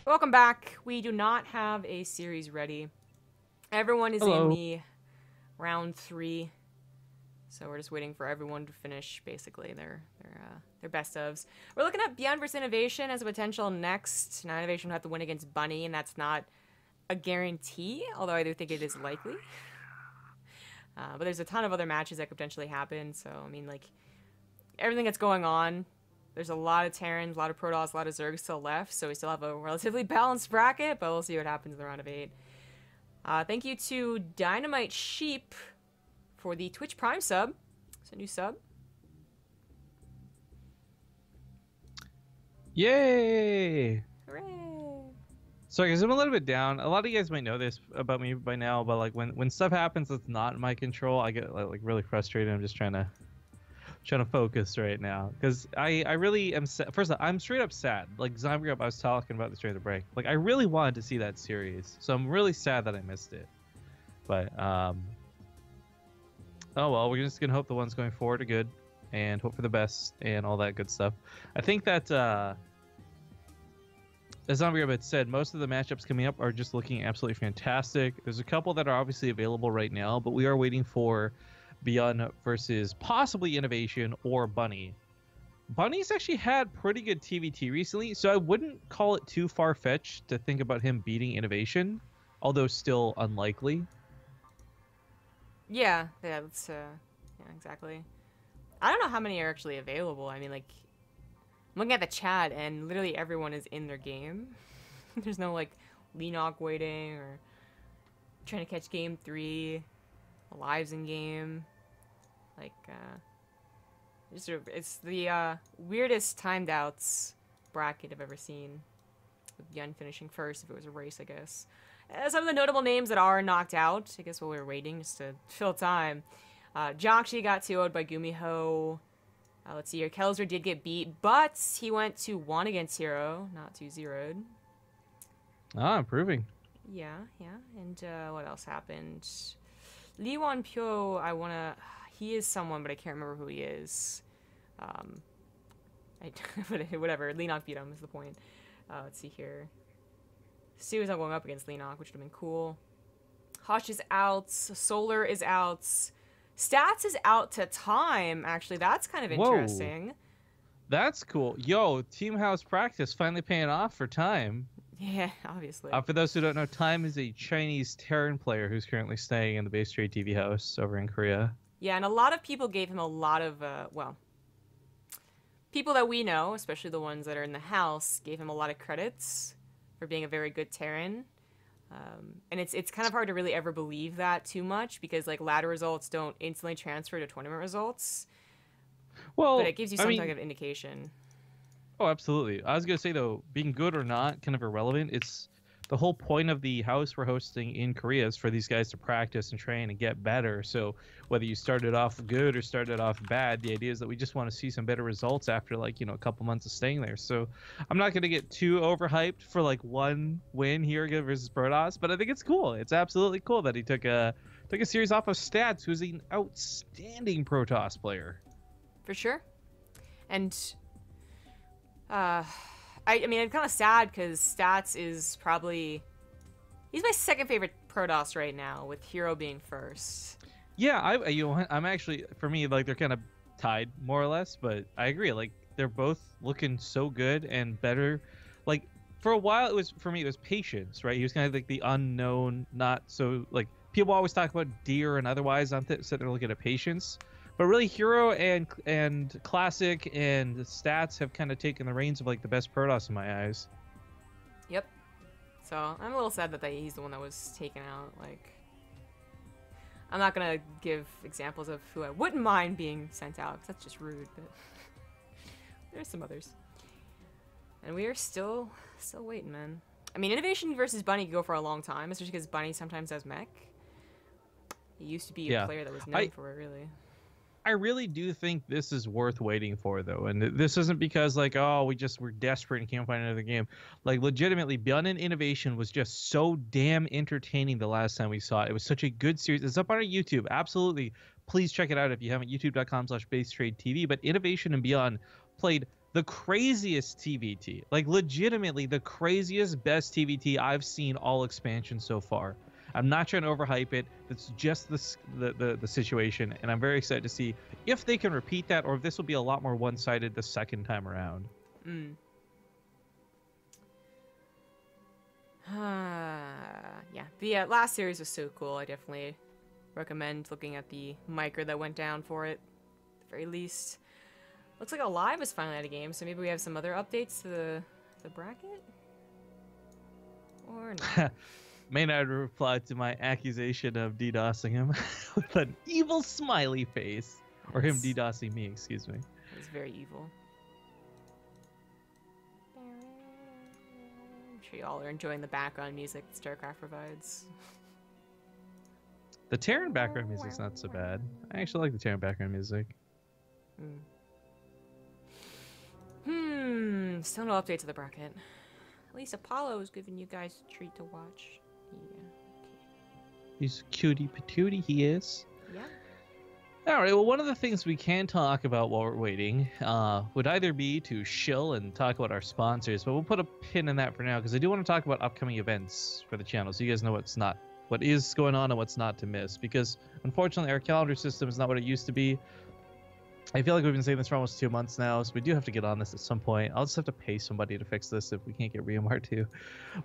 Welcome back. We do not have a series ready. Everyone is in the round 3, so we're just waiting for everyone to finish basically their best ofs. We're looking at ByuN versus INnoVation as a potential next. Now INnoVation will have to win against Bunny, and that's not a guarantee, although I do think it is likely. But there's a ton of other matches that could potentially happen. So I mean, like, everything that's going on. There's a lot of Terrans, a lot of Protoss, a lot of Zergs still left, so we still have a relatively balanced bracket, but we'll see what happens in the round of 8. Thank you to Dynamite Sheep for the Twitch Prime sub. It's a new sub. Yay! Hooray! Sorry, because I'm a little bit down. A lot of you guys might know this about me by now, but like when stuff happens that's not in my control, I get like really frustrated. I'm just trying to focus right now because I really am first of all, I'm straight up sad. Like Zombie Up, I was talking about this during the break. Like I really wanted to see that series, so I'm really sad that I missed it. But oh well, we're just gonna hope the ones going forward are good and hope for the best and all that good stuff. I think that as Zombie Up had said, most of the matchups coming up are just looking absolutely fantastic. There's a couple that are obviously available right now, but we are waiting for ByuN versus possibly INnoVation or Bunny. Bunny's actually had pretty good TvT recently, so I wouldn't call it too far-fetched to think about him beating INnoVation, although still unlikely. Yeah, that's yeah, exactly. I don't know how many are actually available. I mean, like, I'm looking at the chat and literally everyone is in their game. There's no like Leenock waiting or trying to catch game 3. Lives in game, like it's the weirdest timed outs bracket I've ever seen, with ByuN finishing first if it was a race, I guess. Some of the notable names that are knocked out, I guess while we were waiting just to fill time. Joxy got 2-0'd by Gumiho. Let's see here, Kelzer did get beat, but he went 2-1 against Hero, not 2-0'd. Ah, improving. Yeah, and what else happened? Lee Wan Pyo, he is someone, but I can't remember who he is. Whatever, Leenock beat him is the point. Let's see here. Stu is not going up against Leenock, which would have been cool. Hush is out. Solar is out. Stats is out to time, actually. That's kind of interesting. Whoa. That's cool. Yo, Team House practice finally paying off for time. Yeah, obviously. For those who don't know, Time is a Chinese Terran player who's currently staying in the BaseTradeTV house over in Korea. Yeah, and a lot of people gave him a lot of, well, people that we know, especially the ones that are in the house, gave him a lot of credits for being a very good Terran. And it's kind of hard to really ever believe that too much because, like, ladder results don't instantly transfer to tournament results. Well, but it gives you some type of indication. Oh, absolutely. I was going to say, though, being good or not, kind of irrelevant. It's the whole point of the house we're hosting in Korea is for these guys to practice and train and get better. So whether you started off good or started off bad, the idea is that we just want to see some better results after, like, a couple months of staying there. So I'm not going to get too overhyped for, like, one win here versus Protoss, but I think it's cool. It's absolutely cool that he took a series off of Stats, who's an outstanding Protoss player. For sure. And I mean, I'm kind of sad because Stats is probably... He's my second favorite Protoss right now, with Hero being first. Yeah, I'm actually, for me, like, they're kind of tied, more or less, but I agree. Like, they're both looking so good and better. Like, for a while, for me, it was patience, right? He was kind of like the unknown, not so, like, people always talk about Deer and otherwise. I'm sitting there looking at patience. But really, Hero and Classic and Stats have kind of taken the reins of, like, the best Protoss in my eyes. Yep. So I'm a little sad that he's the one that was taken out. Like, I'm not gonna give examples of who I wouldn't mind being sent out, because that's just rude. But there's some others, and we are still waiting, man. I mean, INnoVation versus Bunny could go for a long time, especially because Bunny sometimes has mech. He used to be a player that was known for it, really. I really do think this is worth waiting for, though, and this isn't because, like, oh, we're desperate and can't find another game. Like, legitimately, ByuN and INnoVation was just so damn entertaining the last time we saw it. It was such a good series. It's up on our YouTube. Absolutely, please check it out if you haven't. YouTube.com/BaseTradeTV. But INnoVation and ByuN played the craziest TvT, like legitimately the craziest, best TvT I've seen all expansion so far. I'm not trying to overhype it. It's just the situation, and I'm very excited to see if they can repeat that, or if this will be a lot more one-sided the second time around. Yeah, the last series was so cool. I definitely recommend looking at the micro that went down for it, at the very least. Looks like Alive is finally out of game, so maybe we have some other updates to the bracket? Or not? Maynard replied to my accusation of DDoSing him with an evil smiley face. Or him DDoSing me, excuse me. It's very evil. I'm sure you all are enjoying the background music that StarCraft provides. The Terran background music's not so bad. I actually like the Terran background music. Still no update to the bracket. At least Apollo's giving you guys a treat to watch. Yeah. Okay. He's cutie patootie, he is. Yeah. Alright, well, one of the things we can talk about while we're waiting would either be to shill and talk about our sponsors, but we'll put a pin in that for now, because I do want to talk about upcoming events for the channel, so you guys know what is going on and what's not to miss, because unfortunately our calendar system is not what it used to be. I feel like we've been saying this for almost 2 months now, so we do have to get on this at some point. I'll just have to pay somebody to fix this if we can't get Reomar too.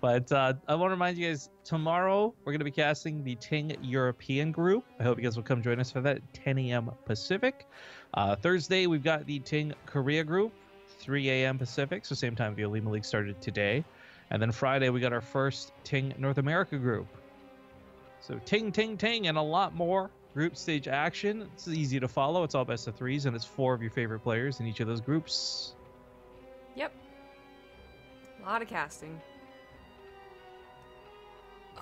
But I want to remind you guys, tomorrow we're going to be casting the Ting European group. I hope you guys will come join us for that at 10 a.m. Pacific. Thursday, we've got the Ting Korea group, 3 a.m. Pacific, so same time the Olimoleague started today. And then Friday, we got our first Ting North America group. So Ting, Ting, Ting, and a lot more group stage action. It's easy to follow. It's all best of threes, and it's 4 of your favorite players in each of those groups. Yep. A lot of casting.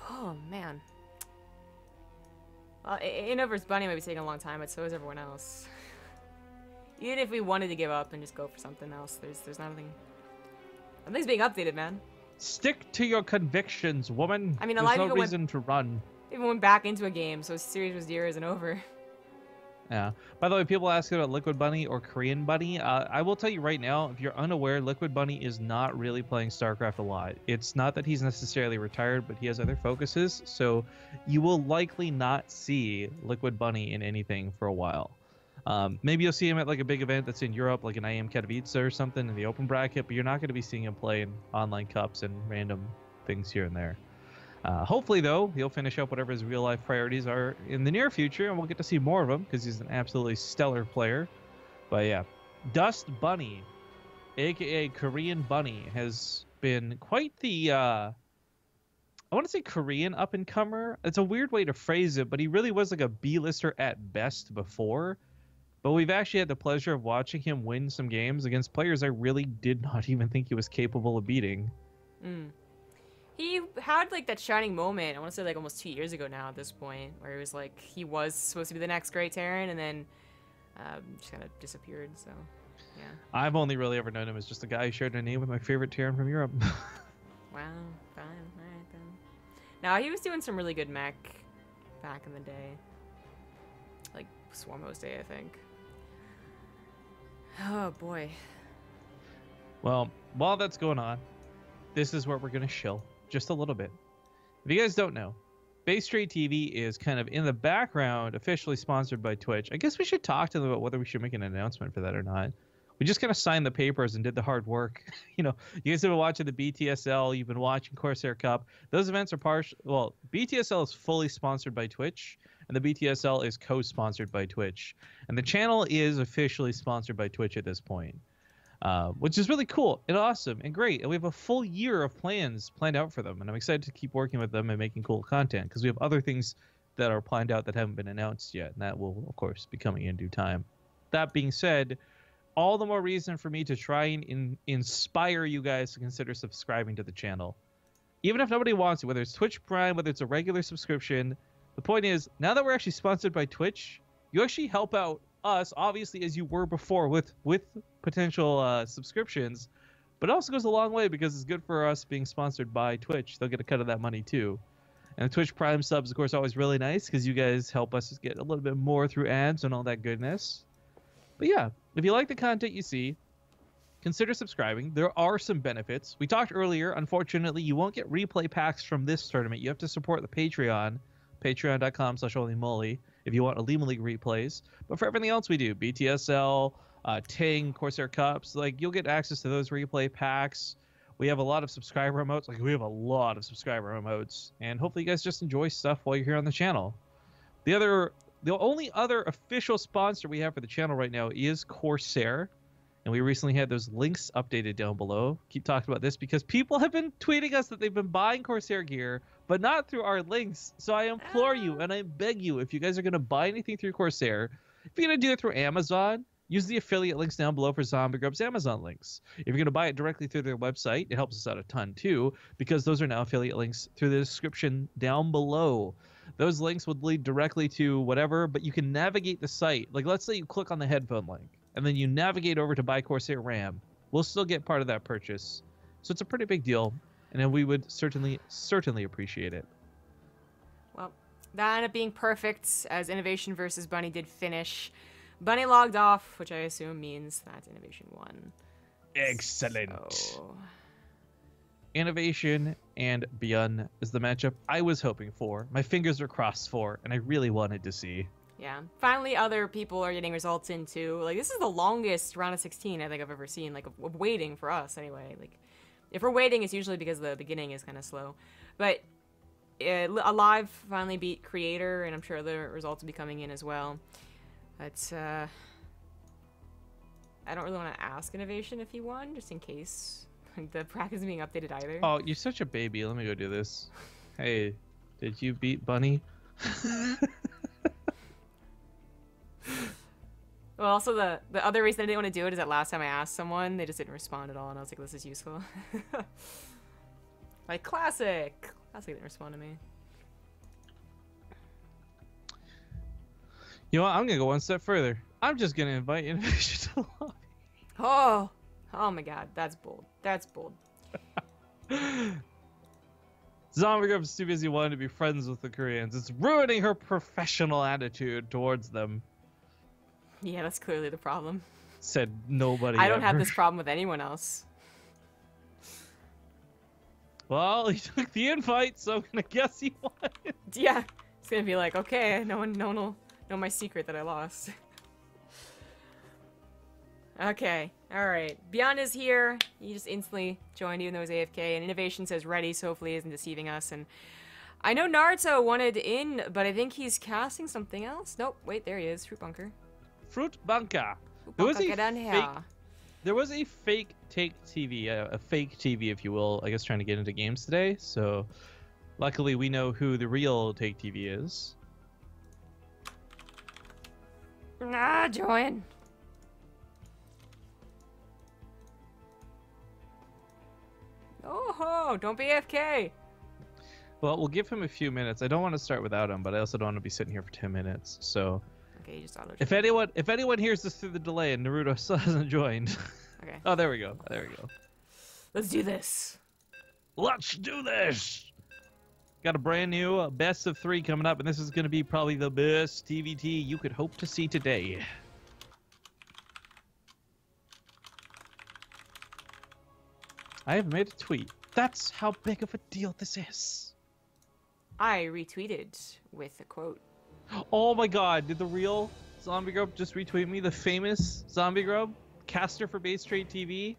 Oh, man. Well, INnoVerse Bunny might be taking a long time, but so is everyone else. Even if we wanted to give up and just go for something else, there's nothing. Nothing's being updated, man. Stick to your convictions, woman. I mean, there's no reason to run. Even went back into a game, so series was year isn't over. Yeah. By the way, people ask about Liquid Bunny or Korean Bunny. I will tell you right now, if you're unaware, Liquid Bunny is not really playing StarCraft a lot. It's not that he's necessarily retired, but he has other focuses. So you will likely not see Liquid Bunny in anything for a while. Maybe you'll see him at like a big event that's in Europe, like an IM Katowice or something in the open bracket, but you're not going to be seeing him play in online cups and random things here and there. Hopefully, though, he'll finish up whatever his real-life priorities are in the near future, and we'll get to see more of him because he's an absolutely stellar player. But yeah, Dust Bunny, a.k.a. Korean Bunny, has been quite the, I want to say Korean up-and-comer. It's a weird way to phrase it, but he really was like a B-lister at best before. But we've actually had the pleasure of watching him win some games against players I really did not even think he was capable of beating. He had like that shining moment, I want to say like almost 2 years ago now at this point, where it was like he was supposed to be the next great Terran, and then just kind of disappeared, so yeah. I've only really ever known him as just a guy who shared a name with my favorite Terran from Europe. Wow, fine, alright then. Now, he was doing some really good mech back in the day. Like Swarm Host Day, I think. Oh boy. Well, while that's going on, this is where we're going to shill. Just a little bit. If you guys don't know, BaseTradeTV is kind of in the background, officially sponsored by Twitch. I guess we should talk to them about whether we should make an announcement for that or not. We just kind of signed the papers and did the hard work. You know, you guys have been watching the BTSL, you've been watching Corsair Cup. Those events are well, BTSL is fully sponsored by Twitch, and the BTSL is co-sponsored by Twitch. And the channel is officially sponsored by Twitch at this point. Which is really cool and awesome and great. And we have a full year of plans planned out for them. And I'm excited to keep working with them and making cool content because we have other things that are planned out that haven't been announced yet. And that will, of course, be coming in due time. That being said, all the more reason for me to try and inspire you guys to consider subscribing to the channel. Even if nobody wants it, whether it's Twitch Prime, whether it's a regular subscription, the point is, now that we're actually sponsored by Twitch, you actually help out us, obviously, as you were before with potential subscriptions, but it also goes a long way because it's good for us being sponsored by Twitch. They'll get a cut of that money too. And the Twitch Prime subs, of course, are always really nice because you guys help us get a little bit more through ads and all that goodness. But yeah, if you like the content you see, consider subscribing. There are some benefits. We talked earlier, unfortunately, you won't get replay packs from this tournament. You have to support the Patreon, patreon.com/Olimoleague, if you want Olimoleague replays. But for everything else we do, BTSL, Ting, Corsair Cups, like you'll get access to those replay packs. We have a lot of subscriber emotes. And hopefully you guys just enjoy stuff while you're here on the channel. The only other official sponsor we have for the channel right now is Corsair. And we recently had those links updated down below. Keep talking about this because people have been tweeting us that they've been buying Corsair gear, but not through our links. So I implore you and I beg you, if you guys are going to buy anything through Corsair, if you're going to do it through Amazon, use the affiliate links down below for Zombie Grub's Amazon links. If you're going to buy it directly through their website, it helps us out a ton too, because those are now affiliate links through the description down below. Those links would lead directly to whatever, but you can navigate the site. Like let's say you click on the headphone link and then you navigate over to buy Corsair RAM. We'll still get part of that purchase. So it's a pretty big deal, and then we would certainly appreciate it. Well, that ended up being perfect, as INnoVation versus Bunny did finish. Bunny logged off, which I assume means that INnoVation won. Excellent. So... INnoVation and ByuN is the matchup I was hoping for. My fingers were crossed for, and I really wanted to see. Yeah. Finally, other people are getting results in, too. Like, this is the longest round of 16 I think I've ever seen, like, of waiting for us, anyway. Like, if we're waiting, it's usually because the beginning is kind of slow. But Alive finally beat Creator, and I'm sure the results will be coming in as well. But, I don't really want to ask INnoVation if he won, just in case the bracket isn't being updated either. Oh, you're such a baby. Let me go do this. Hey, did you beat Bunny? Well, also the other reason I didn't want to do it is that last time I asked someone, they just didn't respond at all, and I was like, this is useful. Like, classic didn't respond to me. You know what? I'm going to go one step further. I'm just going to invite INnoVation to the lobby. Oh my god, that's bold. That's bold. Zombie Grub's too busy wanting to be friends with the Koreans. It's ruining her professional attitude towards them. Yeah, that's clearly the problem. Said nobody I don't ever. have this problem with anyone else. Well, he took the invite, so I'm gonna guess he won. Yeah, it's gonna be like, okay, no one will know my secret that I lost. Okay, alright. ByuN is here. He just instantly joined even though he's AFK, and INnoVation says ready, so hopefully he isn't deceiving us. And I know Naruto wanted in, but I think he's casting something else. Nope, wait, there he is. Fruit Bunker. Fruit Banka. There was a fake take TV, a fake TV, if you will, I guess trying to get into games today. So luckily we know who the real take TV is. Nah, join. Oh, don't be AFK. Well, we'll give him a few minutes. I don't want to start without him, but I also don't want to be sitting here for 10 minutes. So okay, just auto. if anyone hears this through the delay and Naruto still hasn't joined. Okay. Oh, there we go. There we go. Let's do this. Let's do this. Got a brand new best of 3 coming up, and this is going to be probably the best TvT you could hope to see today. I have made a tweet. That's how big of a deal this is. I retweeted with a quote. Oh my god, did the real Zombie Grub just retweet me? The famous Zombie Grub? Caster for BaseTradeTV?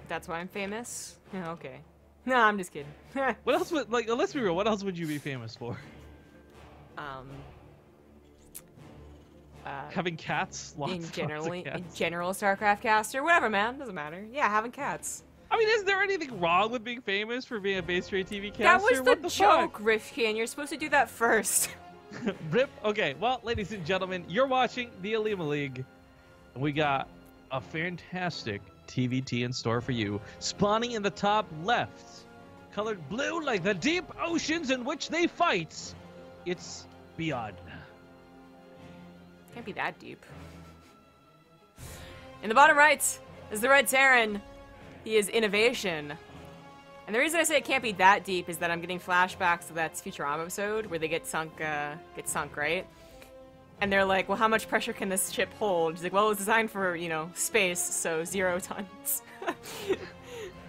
That's why I'm famous? Okay. No, I'm just kidding. What else would, like, let's be real, what else would you be famous for? Having cats? In general, StarCraft caster, whatever, man, doesn't matter. Yeah, having cats. I mean, is there anything wrong with being famous for being a BaseTradeTV caster? That was what the fuck? joke, Rifkin. You're supposed to do that first. Rip. Okay, well, ladies and gentlemen, you're watching the Olimoleague. And we got a fantastic TvT in store for you. Spawning in the top left, colored blue like the deep oceans in which they fight, it's ByuN. Can't be that deep. In the bottom right is the Red Terran. He is INnoVation. And the reason I say it can't be that deep is that I'm getting flashbacks to that Futurama episode where they get sunk, right? And they're like, well, how much pressure can this ship hold? He's like, well, it was designed for, you know, space, so 0 tons. And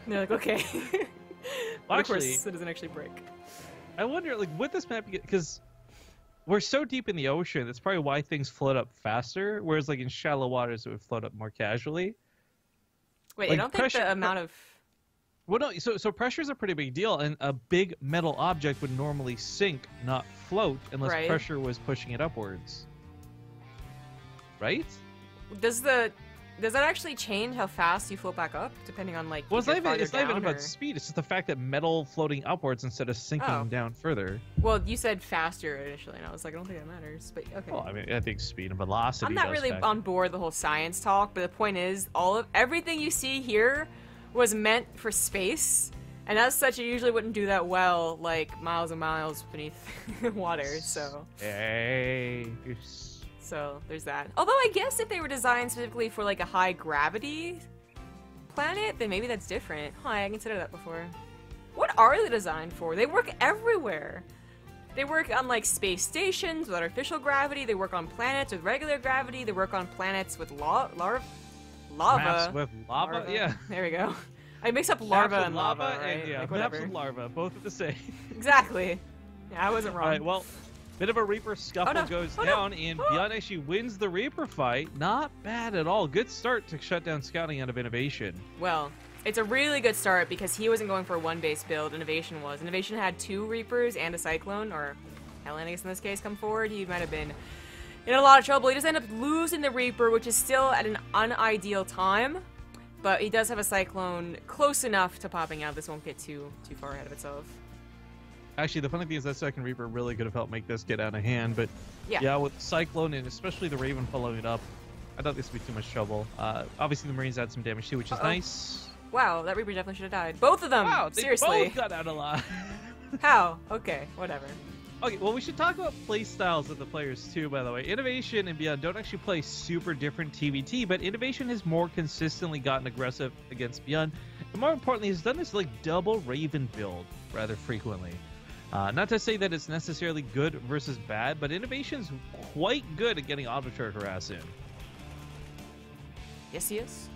they're like, okay. Well, of course, actually, it doesn't actually break. I wonder, like, with this map, because we're so deep in the ocean, that's probably why things float up faster, whereas, like, in shallow waters, it would float up more casually. Wait, Like, I don't think the amount of... Well, no, so pressure is a pretty big deal, and a big metal object would normally sink, not float, unless pressure was pushing it upwards. Right? Does that actually change how fast you float back up, depending on, like, well, it's not even about speed. It's just the fact that metal floating upwards instead of sinking down further. Well, you said faster initially, and I was like, I don't think that matters, but okay. Well, I mean, I think speed and velocity. I'm not really on board the whole science talk, but the point is, everything you see here was meant for space, and as such, it usually wouldn't do that well, like, miles and miles beneath water, so... Hey... So, there's that. Although, I guess if they were designed specifically for, like, a high-gravity planet, then maybe that's different. Huh, I considered that before. What are they designed for? They work everywhere. They work on, like, space stations with artificial gravity. They work on planets with regular gravity. They work on planets with lava. Maps with lava? Yeah. There we go. I mix up larva and lava, right? And, yeah, like, maps and larva, both are the same. Exactly. Yeah, I wasn't wrong. Alright, well... Bit of a Reaper scuffle goes down, and ByuN actually wins the Reaper fight. Not bad at all. Good start to shut down scouting out of INnoVation. Well, it's a really good start because he wasn't going for a one-base build. INnoVation was. INnoVation had 2 Reapers and a Cyclone, or Helen, I guess in this case, come forward. He might have been in a lot of trouble. He just ended up losing the Reaper, which is still at an unideal time. But he does have a Cyclone close enough to popping out. This won't get too far ahead of itself. Actually, the funny thing is that second Reaper really could have helped make this get out of hand, but yeah, with Cyclone and especially the Raven following it up, I thought this would be too much trouble. Obviously, the Marines had some damage too, which is nice. Wow, that Reaper definitely should have died. Both of them! Wow, they seriously. both got out alive. How? Okay, whatever. Okay, well, we should talk about play styles of the players too, by the way. INnoVation and ByuN don't actually play super different TvT, but INnoVation has more consistently gotten aggressive against ByuN, and more importantly, has done this, like, double Raven build rather frequently. Not to say that it's necessarily good versus bad, but INnoVation's quite good at getting auto turret harass in. Yes, he is.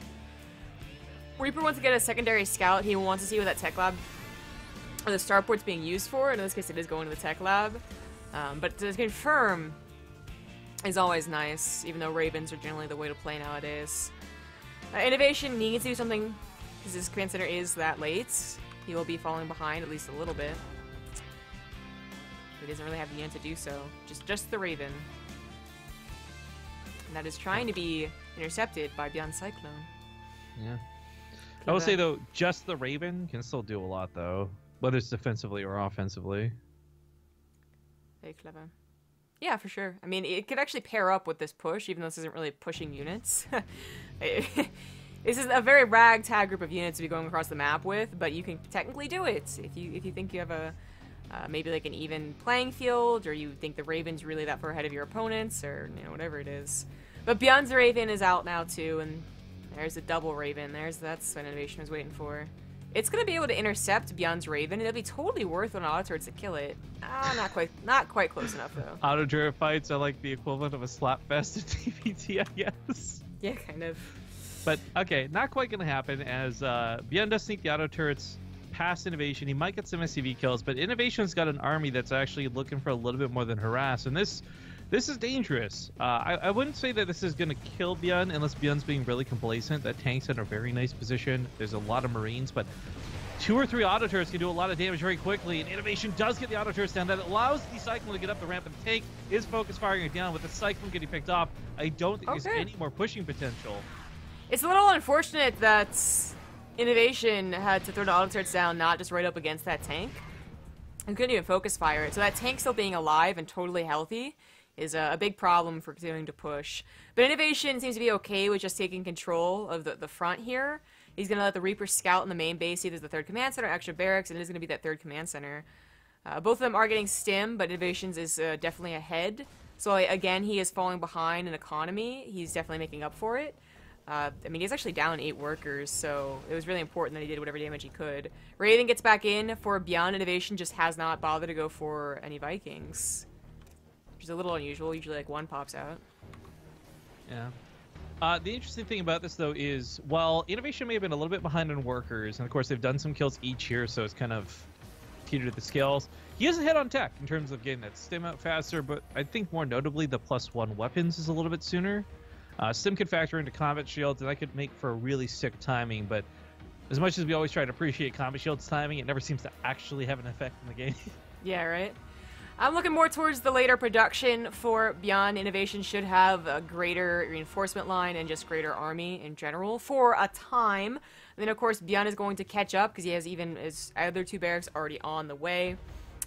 Reaper wants to get a secondary scout. He wants to see what that tech lab or the starport's being used for. In this case, it is going to the tech lab. But to confirm is always nice, even though Ravens are generally the way to play nowadays. INnoVation needs to do something because his command center is that late. He will be falling behind at least a little bit. He doesn't really have the unit to do so. Just the Raven. And that is trying to be intercepted by ByuN Cyclone. Yeah. I will say, though, just the Raven can still do a lot, though. Whether it's defensively or offensively. Very clever. Yeah, for sure. I mean, it could actually pair up with this push, even though this isn't really pushing units. This is a very ragtag group of units to be going across the map with, but you can technically do it if you think you have a... maybe like an even playing field, or you think the Raven's really that far ahead of your opponents, or, you know, whatever it is. But ByuN's Raven is out now too, and there's a double Raven. That's what INnoVation was waiting for. It's gonna be able to intercept ByuN's Raven, and it'll be totally worth an auto turret to kill it. Not quite close enough though. Auto turret fights are like the equivalent of a slap fest in TvT, I guess. Yeah, kind of. But okay, not quite gonna happen, as ByuN does sneak the auto turrets past INnoVation. He might get some SCV kills, but INnoVation's got an army that's actually looking for a little bit more than harass, and this is dangerous. I wouldn't say that this is going to kill ByuN unless ByuN's being really complacent. That tank's in a very nice position. There's a lot of Marines, but 2 or 3 auto turrets can do a lot of damage very quickly, and INnoVation does get the auto turrets down. That allows the Cyclone to get up the ramp, and the tank is focus firing it down. With the Cyclone getting picked off, I don't think there's any more pushing potential. It's a little unfortunate that INnoVation had to throw the auto turrets down, not just right up against that tank. And couldn't even focus fire it. So that tank still being alive and totally healthy is a big problem for continuing to push. But INnoVation seems to be okay with just taking control of the front here. He's going to let the Reaper scout in the main base, see there's the 3rd command center, extra barracks, and it is going to be that 3rd command center. Both of them are getting stim, but INnoVation's is definitely ahead. So again, he is falling behind in economy. He's definitely making up for it. I mean, he's actually down 8 workers, so it was really important that he did whatever damage he could. Raven gets back in for ByuN. INnoVation just has not bothered to go for any Vikings. which is a little unusual. Usually, like, one pops out. Yeah. The interesting thing about this, though, is while INnoVation may have been a little bit behind on workers, and of course they've done some kills each here, so it's kind of teetered the scales. He is ahead on tech in terms of getting that stim out faster, but I think more notably the +1 weapons is a little bit sooner. Stim could factor into combat shields, and that could make for a really sick timing, but as much as we always try to appreciate combat shields timing, it never seems to actually have an effect in the game. Yeah, right? I'm looking more towards the later production for ByuN. INnoVation should have a greater reinforcement line and just greater army in general for a time. And then, of course, ByuN is going to catch up because he has even his other 2 barracks already on the way.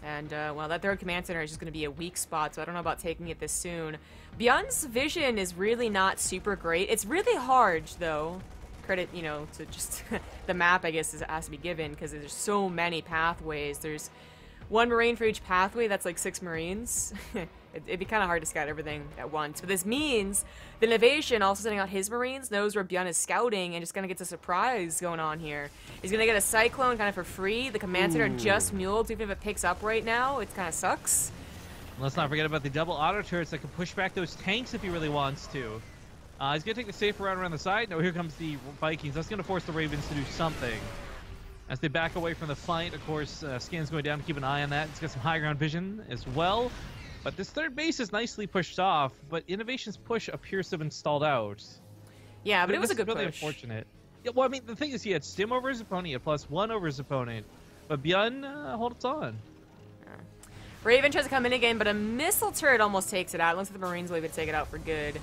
And, well, that 3rd command center is just going to be a weak spot, so I don't know about taking it this soon. ByuN's vision is really not super great. It's really hard, though. Credit, you know, to just the map, I guess, has to be given because there's so many pathways. There's 1 Marine for each pathway, that's like 6 Marines. It'd be kind of hard to scout everything at once. But this means the INnoVation, also sending out his Marines, knows where ByuN is scouting and just kind of gets a surprise going on here. He's going to get a Cyclone kind of for free. The command center just muled, even if it picks up right now, it kind of sucks. Let's not forget about the double auto turrets that can push back those tanks if he really wants to. He's going to take the safe route around the side. No, here comes the Vikings. That's going to force the Ravens to do something. As they back away from the fight, of course, Scan's going down to keep an eye on that. He's got some high ground vision as well. But this 3rd base is nicely pushed off, but INnoVation's push appears to have been stalled out. Yeah, but it was a good really push. Unfortunate. Yeah, well, I mean, the thing is he had stim over his opponent, he had +1 over his opponent, but ByuN holds on. Raven tries to come in again, but a missile turret almost takes it out. It looks like the Marines will even take it out for good.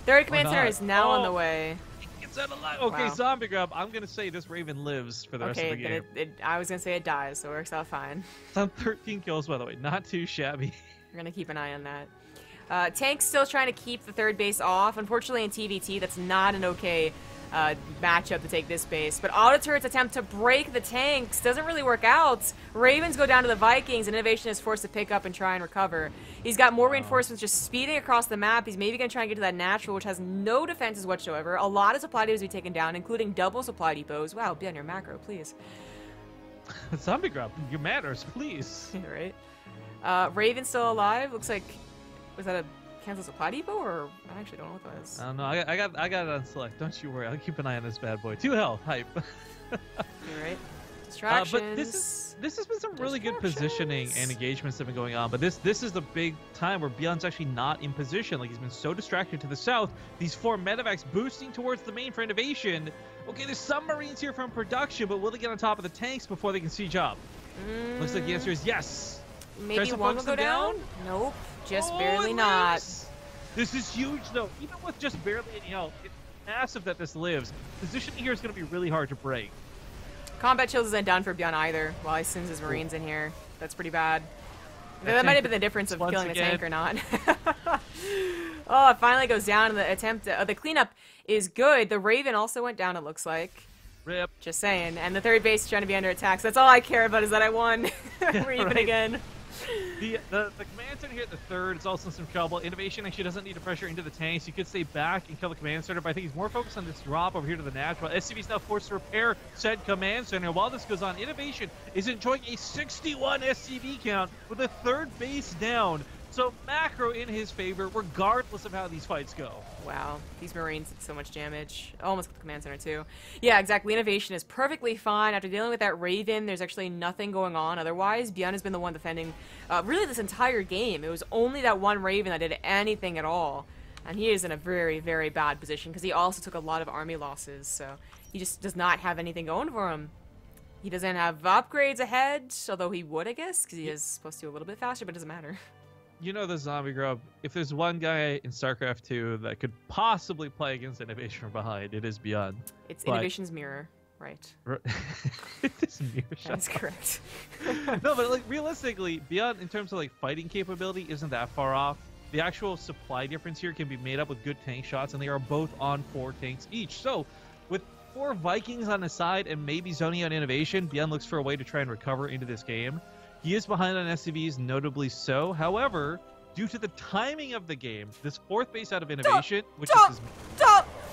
3rd command center is now on the way. Gets out alive. Okay, wow. Zombie grab. I'm going to say this Raven lives for the rest of the game. I was going to say it dies, so it works out fine. It's on 13 kills, by the way. Not too shabby. We're going to keep an eye on that. Tank's still trying to keep the 3rd base off. Unfortunately, in TvT, that's not an okay matchup to take this base. But auto turrets attempt to break the tanks. Doesn't really work out. Ravens go down to the Vikings, and INnoVation is forced to pick up and try and recover. He's got more reinforcements just speeding across the map. He's maybe going to try and get to that natural, which has no defenses whatsoever. A lot of supply depots be taken down, including double supply depots. Wow, be on your macro, please. Zombie grab, your manners, please. Right. Raven's still alive. Looks like, was that a cancel supply depot, or I actually don't know what that is. I don't know. I got it on select. Don't you worry. I'll keep an eye on this bad boy. 2 health. Hype. You're right. Distractions. But this has been some really good positioning and engagements that have been going on. But this is the big time where ByuN's actually not in position. Like, he's been so distracted to the south. These 4 medevacs boosting towards the main for INnoVation. Okay, there's some Marines here from production, but will they get on top of the tanks before they can siege up? Looks like the answer is yes. Maybe one will go down? Nope. Just barely not. This is huge, though. Even with just barely any help, it's massive that this lives. Positioning here is going to be really hard to break. Combat chills isn't done for ByuN either, while he sends his Marines in here. That's pretty bad. That might have been the difference of killing the tank or not. Oh, it finally goes down. The attempt, the cleanup is good. The Raven also went down, it looks like. Rip. Just saying. And the 3rd base is trying to be under attack. So that's all I care about, is that I won. We're even again. The command center here at the 3rd is also in some trouble. INnoVation actually doesn't need to pressure into the tanks. You could stay back and kill the command center, but I think he's more focused on this drop over here to the natural. SCV's now forced to repair said command center. While this goes on, INnoVation is enjoying a 61 SCV count with a 3rd base down. So macro in his favor, regardless of how these fights go. Wow, these Marines did so much damage. Almost with the command center too. Yeah, exactly. INnoVation is perfectly fine. After dealing with that Raven, there's actually nothing going on otherwise. ByuN has been the one defending really this entire game. It was only that one Raven that did anything at all. And he is in a very, very bad position because he also took a lot of army losses. So he just does not have anything going for him. He doesn't have upgrades ahead, although he would, I guess, because he is supposed to do a little bit faster, but it doesn't matter. You know the zombie grub. If there's one guy in StarCraft 2 that could possibly play against INnoVation from behind, it is ByuN. It's INnoVation's mirror, right? It's mirror shot. That's correct. No, but like realistically, ByuN in terms of like fighting capability isn't that far off. The actual supply difference here can be made up with good tank shots, and they are both on 4 tanks each. So with 4 Vikings on the side and maybe zoning out INnoVation, ByuN looks for a way to try and recover into this game. He is behind on SCVs, notably so. However, due to the timing of the game, this 4th base out of INnoVation, which is his...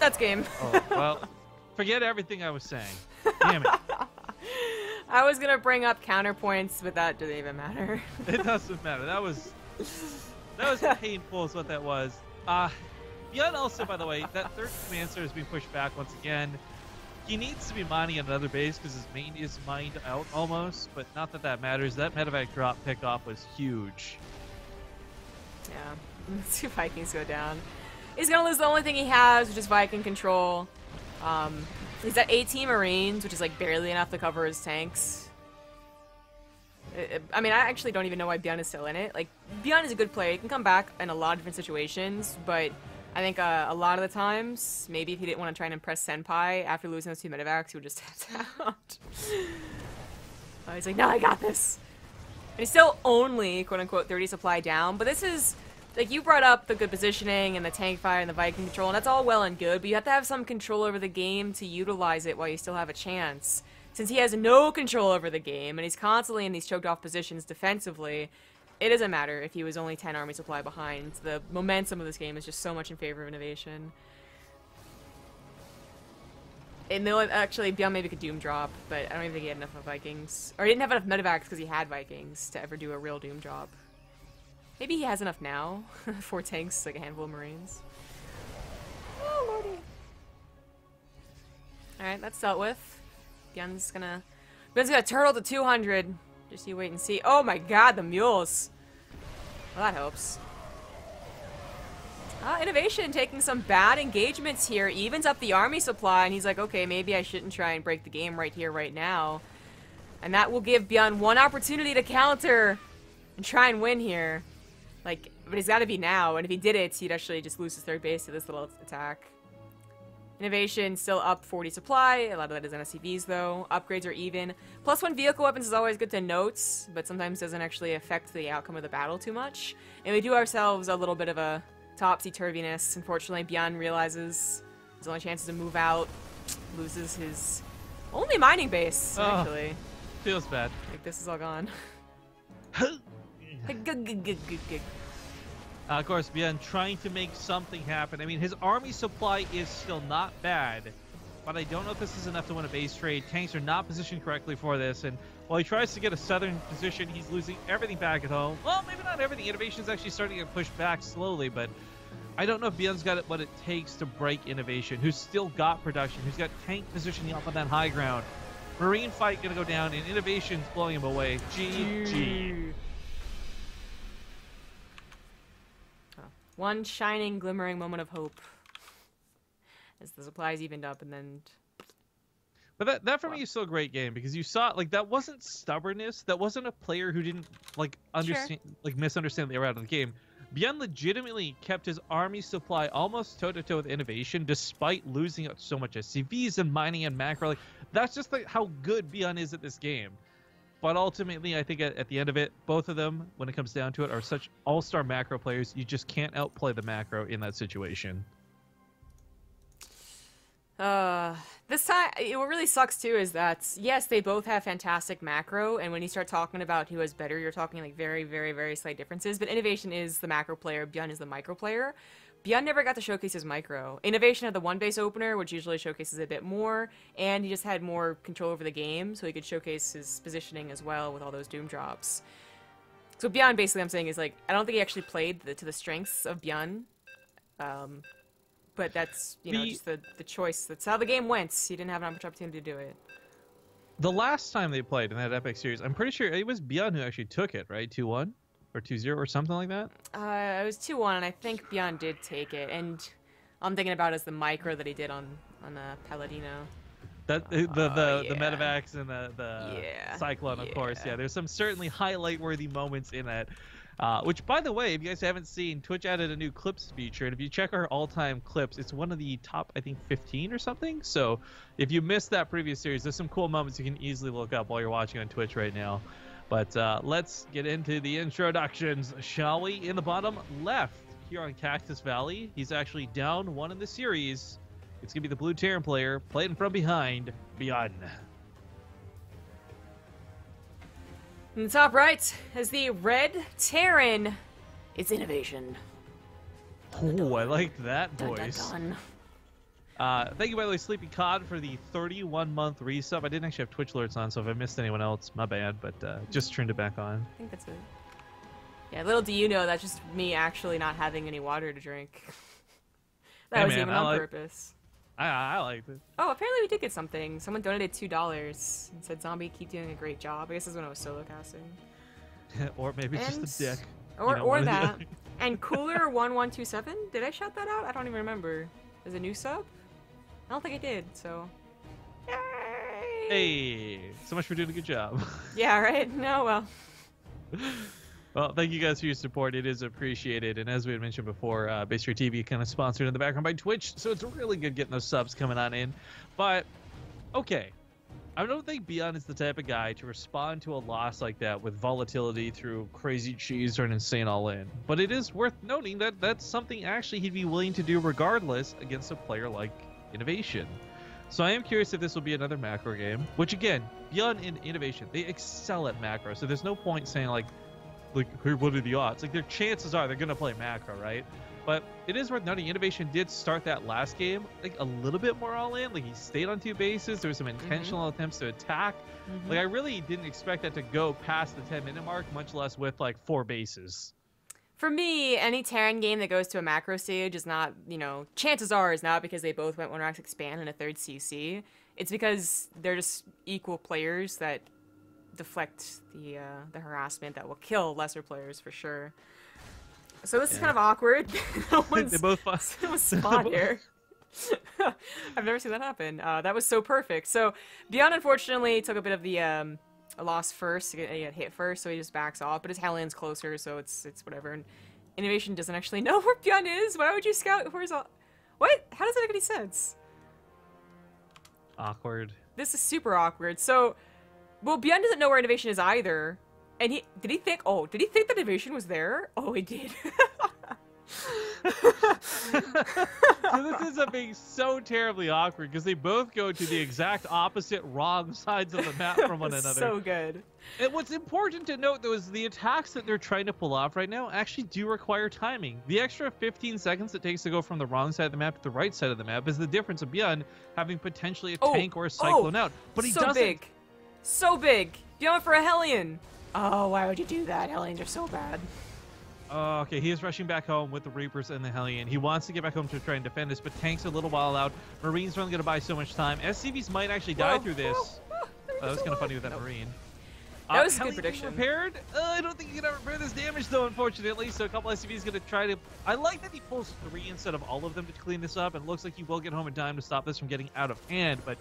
That's game. Oh, well, forget everything I was saying. Damn it. I was going to bring up counterpoints, but that doesn't even matter. It doesn't matter. That was... That was painful is what that was. ByuN also, by the way, that third command center is being pushed back once again. He needs to be mining another base because his main is mined out almost, but not that that matters. That medevac drop pickoff was huge. Yeah, two Vikings go down. He's going to lose the only thing he has, which is Viking control. He's at 18 Marines, which is like barely enough to cover his tanks. I mean, I actually don't even know why ByuN is still in it. Like, ByuN is a good player. He can come back in a lot of different situations, but I think a lot of the times, maybe if he didn't want to try and impress Senpai after losing those two medevacs, he would just tap out. He's like, no, I got this. And he's still only, quote-unquote, 30 supply down, but this is, like, you brought up the good positioning and the tank fire and the Viking control, and that's all well and good, but you have to have some control over the game to utilize it while you still have a chance. Since he has no control over the game, and he's constantly in these choked off positions defensively, it doesn't matter if he was only 10 army supply behind. The momentum of this game is just so much in favor of INnoVation. And they'll actually, ByuN maybe could Doom drop, but I don't even think he had enough of Vikings. Or he didn't have enough medevacs because he had Vikings to ever do a real Doom drop. Maybe he has enough now. 4 tanks, like a handful of Marines. Oh, lordy. Alright, that's dealt with. ByuN's gonna turtle to 200. Just you wait and see. Oh my god, the mules. Well, that helps. INnoVation taking some bad engagements here. Evens up the army supply, and he's like, okay, maybe I shouldn't try and break the game right here, right now. And that will give ByuN one opportunity to counter and try and win here. Like, but he's got to be now, and if he did it, he'd actually just lose his third base to this little attack. INnoVation still up 40 supply. A lot of that is NSCVs though. Upgrades are even. +1 vehicle weapons is always good to note, but sometimes doesn't actually affect the outcome of the battle too much. And we do ourselves a little bit of a topsy-turviness. Unfortunately, ByuN realizes his only chances to move out. Loses his only mining base, actually. Feels bad. Like, this is all gone. Of course, ByuN trying to make something happen. I mean, his army supply is still not bad, but I don't know if this is enough to win a base trade. Tanks are not positioned correctly for this, and while he tries to get a southern position, he's losing everything back at home. Well, maybe not everything. INnoVation's actually starting to get pushed back slowly, but I don't know if ByuN's got what it takes to break INnoVation, who's still got production, who's got tank positioning up on that high ground. Marine fight gonna go down, and INnoVation's blowing him away. GG. One shining, glimmering moment of hope as the supplies evened up, and then. But that for me is still a great game because you saw like that wasn't stubbornness. That wasn't a player who didn't like understand, like misunderstand the layout of the game. ByuN legitimately kept his army supply almost toe-to-toe with INnoVation despite losing out so much SCVs and mining and macro. Like that's just like how good ByuN is at this game. But ultimately, I think at the end of it, both of them, when it comes down to it, are such all-star macro players. You just can't outplay the macro in that situation. This time, what really sucks too is that, yes, they both have fantastic macro, and when you start talking about who is better, you're talking like very, very, very slight differences, but INnoVation is the macro player, ByuN is the micro player. ByuN never got to showcase his micro. INnoVation had the one base opener, which usually showcases a bit more, and he just had more control over the game, so he could showcase his positioning as well with all those Doom drops. So ByuN, basically, I'm saying is like, I don't think he actually played to the strengths of ByuN, but that's, you know, just the choice. That's how the game went. He didn't have an opportunity to do it. The last time they played in that Epic series, I'm pretty sure it was ByuN who actually took it, right? 2-1? Or 2-0 or something like that? It was 2-1, and I think ByuN did take it. And I'm thinking about it as the micro that he did on Paladino. That the medevacs and the Cyclone, of course. Yeah, there's some certainly highlight-worthy moments in that. Which, by the way, if you guys haven't seen, Twitch added a new clips feature, and if you check our all-time clips, it's one of the top, I think, 15 or something. So if you missed that previous series, there's some cool moments you can easily look up while you're watching on Twitch right now. But let's get into the introductions, shall we? In the bottom left here on Cactus Valley, he's actually down 1 in the series. It's going to be the blue Terran player, playing from behind, ByuN. In the top right, as the red Terran, it's INnoVation. Oh, I like that voice. Dun, dun, dun. Thank you, by the way, Sleepy Cod, for the 31-month resub. I didn't actually have Twitch alerts on, so if I missed anyone else, my bad, but just turned it back on. I think that's it. Yeah, little do you know, that's just me actually not having any water to drink. That was even on purpose. I liked it. Oh, apparently we did get something. Someone donated $2 and said, "Zombie, keep doing a great job." I guess this is when I was solo casting. Or maybe it's just a dick. Or that. And Cooler1127, did I shout that out? I don't even remember. Is a new sub? I don't think I did, so. Yay! Hey, so much for doing a good job. Yeah, right? No, well. Well, thank you guys for your support. It is appreciated. And as we had mentioned before, BaseTradeTV kind of sponsored in the background by Twitch, so it's really good getting those subs coming on in. But, okay. I don't think ByuN is the type of guy to respond to a loss like that with volatility through crazy cheese or an insane all-in. But it is worth noting that that's something actually he'd be willing to do regardless against a player like INnoVation. So I am curious if this will be another macro game, which again, ByuN and INnoVation, they excel at macro. So there's no point saying like, hey, what are the odds? Like, their chances are they're going to play macro, right? But it is worth noting, INnoVation did start that last game like a little bit more all in. Like, he stayed on 2 bases. There were some intentional attempts to attack. Like, I really didn't expect that to go past the 10-minute mark, much less with like 4 bases. For me, any Terran game that goes to a macro stage is not, you know, chances are is not because they both went 1-rax expand and a 3rd CC. It's because they're just equal players that deflect the harassment that will kill lesser players for sure. So this is kind of awkward. They both spot here. I've never seen that happen. That was so perfect. So ByuN unfortunately took a bit of the a loss first. He got hit first, so he just backs off. But his Hellions closer, so it's whatever. And INnoVation doesn't actually know where ByuN is. Why would you scout horizontal? What? How does that make any sense? Awkward. This is super awkward. So, well, ByuN doesn't know where INnoVation is either. And did he think that INnoVation was there? Oh, he did. So this ends up being so terribly awkward because they both go to the exact opposite wrong sides of the map from one another. So good. And what's important to note, though, is the attacks that they're trying to pull off right now actually do require timing. The extra 15 seconds it takes to go from the wrong side of the map to the right side of the map is the difference of ByuN having potentially a tank or a cyclone out. But he doesn't. Big. So big. ByuN for a Hellion. Oh, why would you do that? Hellions are so bad. Oh, okay, he is rushing back home with the Reapers and the Hellion. He wants to get back home to try and defend this, but Tank's a little while out. Marines are only going to buy so much time. SCVs might actually die through this. That was kind of funny with that Marine. That was a good prediction. Repaired? I don't think he can repair this damage, though, unfortunately. So a couple SCVs going to try to... I like that he pulls 3 instead of all of them to clean this up. And it looks like he will get home in time to stop this from getting out of hand. But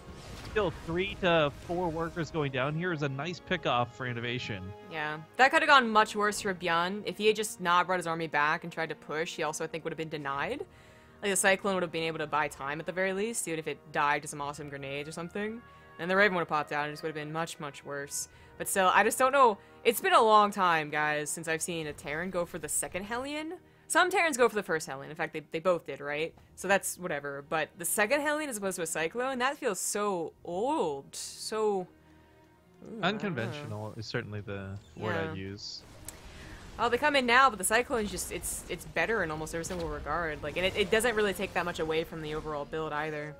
still, 3 to 4 workers going down here is a nice pickoff for INnoVation. Yeah, that could have gone much worse for ByuN. If he had just not brought his army back and tried to push, he also, I think, would have been denied. Like, the Cyclone would have been able to buy time at the very least, even if it died to some awesome grenades or something. And the Raven would have popped out and it just would have been much, much worse. But still, I just don't know. It's been a long time, guys, since I've seen a Terran go for the 2nd Hellion. Some Terrans go for the 1st Hellion. In fact, they both did, right? So that's whatever. But the 2nd Hellion as opposed to a Cyclone, that feels so old. So... unconventional is certainly the word I'd use. Oh, they come in now, but the Cyclone's just, it's better in almost every single regard. Like, and it doesn't really take that much away from the overall build either.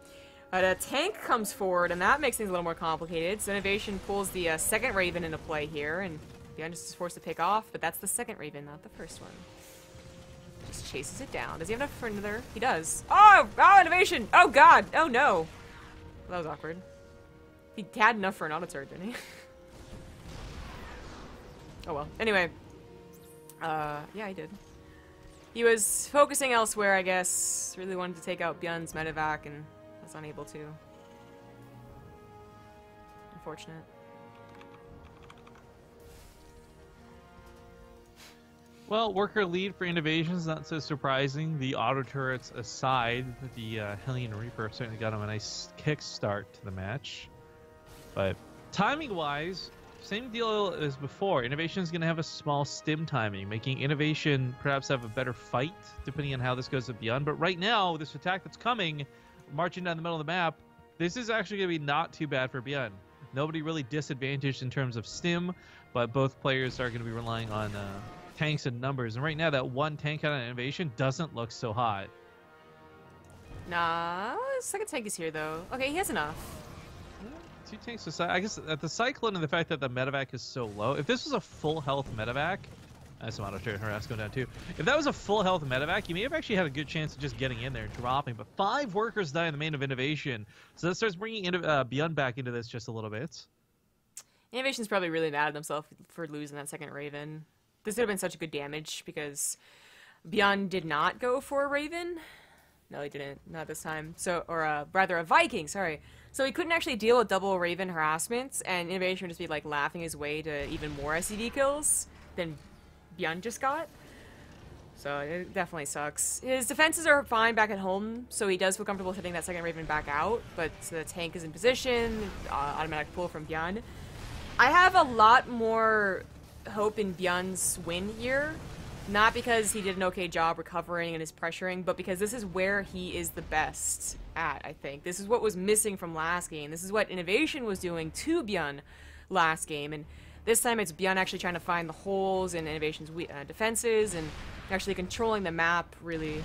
But a tank comes forward, and that makes things a little more complicated. So INnoVation pulls the 2nd Raven into play here, and ByuN just is forced to pick off, but that's the 2nd Raven, not the 1st one. Just chases it down. Does he have enough for another? He does. Oh, INnoVation! Oh, God! Oh, no! Well, that was awkward. He had enough for an auto turret, didn't he? Oh, well. Anyway. Yeah, he did. He was focusing elsewhere, I guess. Really wanted to take out ByuN's medevac, and... was unable to. Unfortunate. Well, worker lead for INnoVation is not so surprising. The auto turrets aside, the Hellion Reaper certainly got him a nice kickstart to the match. But timing-wise, same deal as before. INnoVation is going to have a small stim timing, making INnoVation perhaps have a better fight, depending on how this goes with ByuN. But right now, this attack that's coming, marching down the middle of the map, this is actually going to be not too bad for ByuN. Nobody really disadvantaged in terms of stim, but both players are going to be relying on tanks and numbers. And right now, that one tank out of INnoVation doesn't look so hot. Nah, 2nd tank is here, though. Okay, he has enough. Yeah, 2 tanks aside. I guess at the Cyclone and the fact that the medevac is so low. If this was a full health medevac, Nice amount of turret harass going down too. If that was a full health medevac, you may have actually had a good chance of just getting in there and dropping. But 5 workers die in the main of INnoVation, so that starts bringing ByuN back into this just a little bit. INnoVation's probably really mad at themselves for losing that second Raven. This would have been such a good damage because ByuN did not go for a Raven. No, he didn't. Not this time. So, or rather, a Viking. Sorry. So he couldn't actually deal with double Raven harassments, and INnoVation would just be like laughing his way to even more SCV kills than ByuN just got. So it definitely sucks. His defenses are fine back at home, so he does feel comfortable hitting that second Raven back out, but the tank is in position, automatic pull from ByuN. I have a lot more hope in ByuN's win here, not because he did an okay job recovering and is pressuring, but because this is where he is the best at, I think. This is what was missing from last game. This is what INnoVation was doing to ByuN last game, and this time it's ByuN actually trying to find the holes in INnoVation's defenses and actually controlling the map really,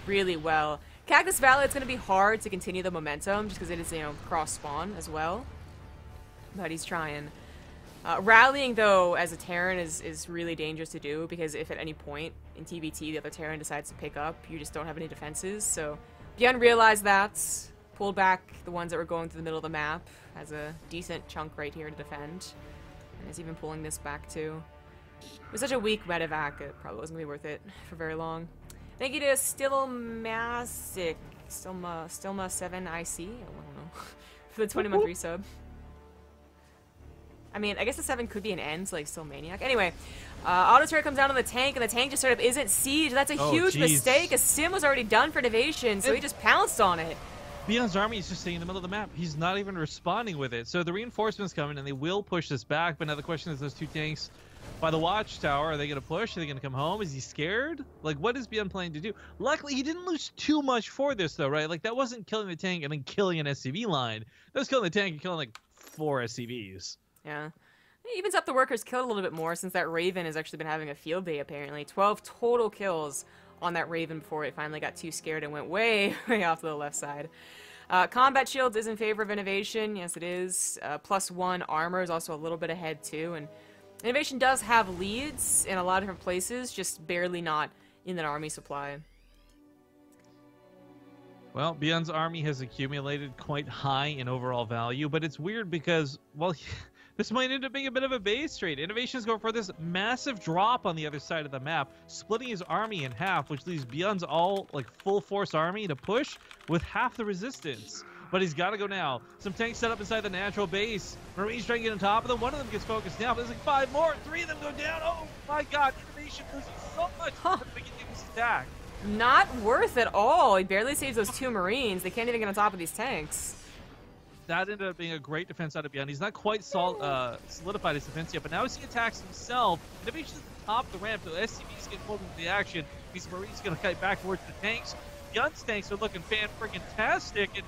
really well. Cactus Valley, it's going to be hard to continue the momentum just because it is, you know, cross-spawn as well. But he's trying. Rallying, though, as a Terran is really dangerous to do because if at any point in TvT the other Terran decides to pick up, you just don't have any defenses. So ByuN realized that, pulled back the ones that were going through the middle of the map, has a decent chunk right here to defend. And is even pulling this back too. It was such a weak medevac, it probably wasn't going to be worth it for very long. Thank you to Stilma7IC, I don't know, for the 20-month resub. I mean, I guess the 7 could be an end, so like still Maniac. Anyway, auto turret comes down on the tank, and the tank just sort of isn't sieged. That's a huge mistake. A sim was already done for INnoVation, so he just pounced on it. ByuN's army is just staying in the middle of the map. He's not even responding with it. So the reinforcements coming, and they will push this back. But now the question is, those 2 tanks by the watchtower, are they going to push? Are they going to come home? Is he scared? Like, what is ByuN planning to do? Luckily, he didn't lose too much for this, though, right? Like, that wasn't killing the tank and then killing an SCV line. That was killing the tank and killing, like, 4 SCVs. Yeah. It evens up the workers killed a little bit more since that Raven has actually been having a field day, apparently. 12 total kills on that Raven before it finally got too scared and went way, way off to the left side. Combat shields is in favor of INnoVation. Yes, it is. +1 armor is also a little bit ahead, too. And INnoVation does have leads in a lot of different places, just barely not in that army supply. Well, ByuN's army has accumulated quite high in overall value, but it's weird because, well, this might end up being a bit of a base trade. INnoVation's going for this massive drop on the other side of the map, splitting his army in half, which leaves ByuN's all, like, full force army to push with half the resistance. But he's got to go now. Some tanks set up inside the natural base. Marines trying to get on top of them. One of them gets focused now, but there's like 5 more. 3 of them go down. Oh, my God. INnoVation loses so much at the beginning of this attack. Not worth at all. He barely saves those 2 Marines. They can't even get on top of these tanks. That ended up being a great defense out of ByuN. He's not quite solidified his defense yet, but now as he attacks himself, INnoVation's at the top of the ramp, so SCV's getting pulled into the action. These Marines going to kite back towards the tanks. ByuN's tanks are looking fan-freaking-tastic, and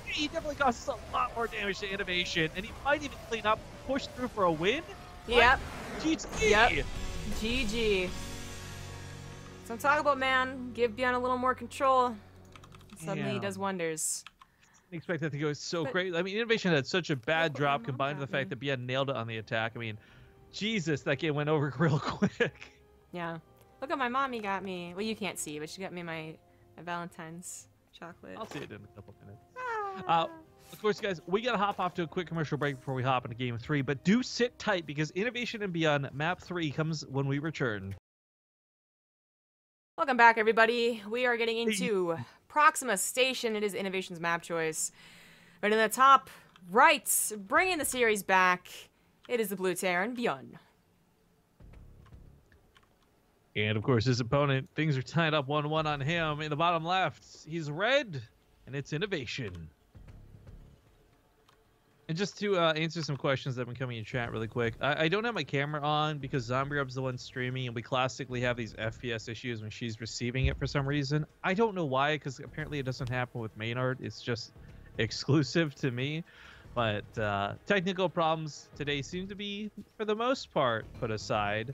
he definitely causes a lot more damage to INnoVation, and he might even clean up, push through for a win. Yep. GG. Yep. GG. So I'm talking about, man. Give ByuN a little more control. Suddenly he does wonders. Expect that to go so great. I mean, INnoVation had such a bad drop combined with the fact that ByuN nailed it on the attack. I mean, Jesus, that game went over real quick. Yeah. Look what my mommy got me. Well, you can't see, but she got me my Valentine's chocolate. I'll see it in a couple minutes. Of course, guys, we got to hop off to a quick commercial break before we hop into Game 3, but do sit tight because INnoVation and ByuN Map 3 comes when we return. Welcome back, everybody. We are getting into Proxima Station. It is INnoVation's map choice. Right in the top right, bringing the series back, it is the blue Terran, ByuN. And, of course, his opponent, things are tied up 1-1 on him. In the bottom left, he's red, and it's INnoVation. And just to answer some questions that have been coming in chat really quick, I don't have my camera on because ZombieRub's the one streaming, and we classically have these FPS issues when she's receiving it for some reason. I don't know why, because apparently it doesn't happen with Maynard. It's just exclusive to me. But technical problems today seem to be, for the most part, put aside.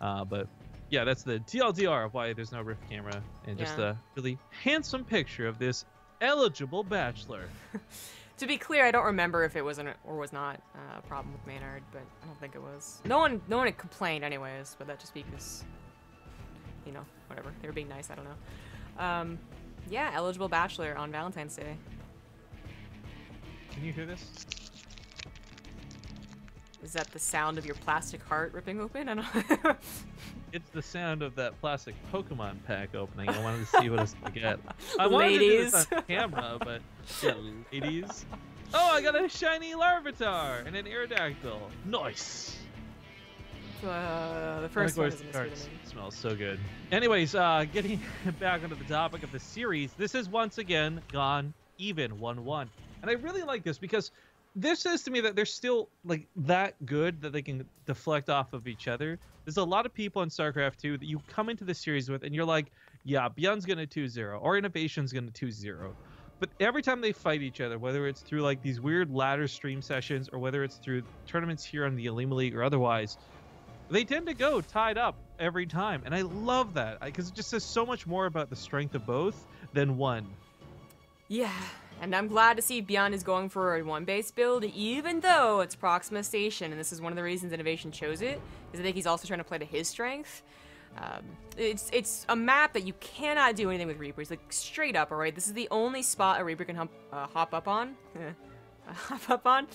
But yeah, that's the TLDR of why there's no Rift camera, and just a really handsome picture of this eligible bachelor. To be clear, I don't remember if it was or was not a problem with Maynard, but I don't think it was. No one had complained anyways, but that just because, you know, whatever. They were being nice, I don't know. Yeah, eligible bachelor on Valentine's Day. Can you hear this? Is that the sound of your plastic heart ripping open? I don't know. It's the sound of that plastic Pokemon pack opening. I wanted to see what it's gonna get. I wanted Ladies. to do this on camera, but yeah, ladies. Oh, I got a shiny Larvitar and an Aerodactyl. Nice. The first one isn't as good to me. Smells so good. Anyways, getting back onto the topic of the series, this has once again gone even 1-1, and I really like this because this says to me that they're still like that good that they can deflect off of each other. There's a lot of people in StarCraft 2 that you come into the series with and you're like, yeah, ByuN's gonna 2-0 or INnoVation's gonna 2-0. But every time they fight each other, whether it's through like these weird ladder stream sessions or whether it's through tournaments here on the Olimoleague or otherwise, they tend to go tied up every time. And I love that because it just says so much more about the strength of both than one. Yeah. And I'm glad to see ByuN is going for a 1-base build, even though it's Proxima Station, and this is one of the reasons INnoVation chose it, is I think he's also trying to play to his strength. It's a map that you cannot do anything with Reapers, like straight up, alright? This is the only spot a Reaper can hop up on. Hop up on?